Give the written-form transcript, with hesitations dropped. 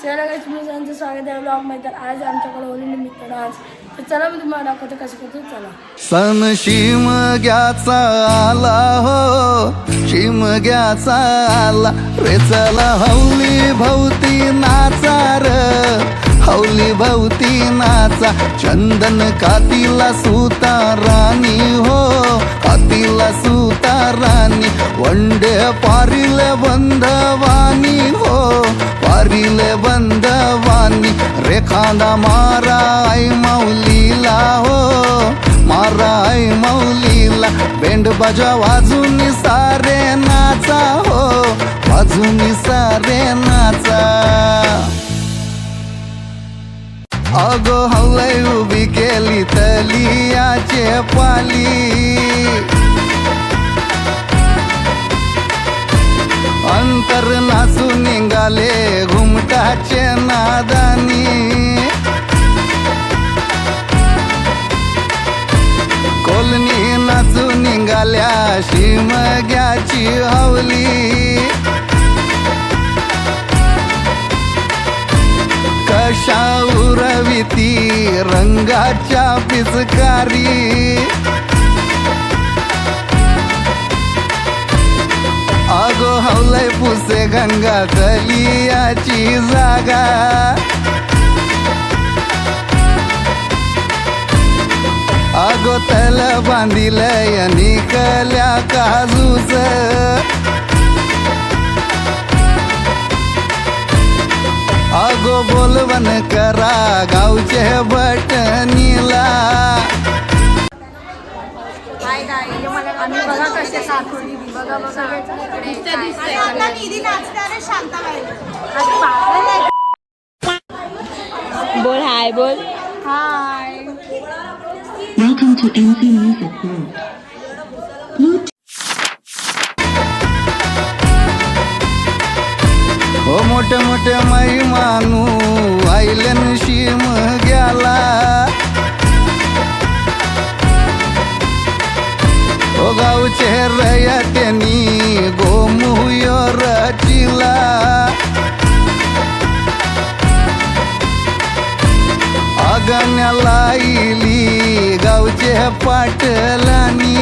चला गाइस, तुम्ही सगळ्यांचं स्वागत आहे ब्लॉग मध्ये. तर आज आमच्याकडे होली निमित्त डान्स. तर चला मी तुम्हाला दाखवतो कसं करतो. चला. सण शिमग्याचा आला हो, शिमग्याचा आला रे, चला हौली भोवती नाचा र, हौली भोवती नाचा. चंदन कातीला सुता राणी हो, कातीला सुता राणी. वंडे पारिले बंधवानी हो, पारिले बंधवानी. रेखांदा मारा आई माऊलीला हो, मारा आई माऊलीला. बेंड बाजा वाजून सारे नाचा हो, वाजून सारे नाचा. अगो हवलय उभी केली तलियाचे पाली, अंतर नाचून निघाले घुमटाचे नादानी. कोलनी नाचून निघाल्या शिमग्याची हवली. कशा उरविती रंगाच्या पिचकारी. अगो हवलय पुसे गंगा तलियाची जागा. अगो तल बांधिलय निकल्या काजूच. अगो बोलवण करा गावचे बटणीला. आम्ही बघा कसे साखोली बघा बघा बोल हाय बोल हाय. Welcome to MC Music Group. हो मोठे मोठे माई मानू आईलन शिम ग्याला. हो गावचे रयत्यानी गोमुयो रचिला. अगण्याला इली गावचे पाटलानी.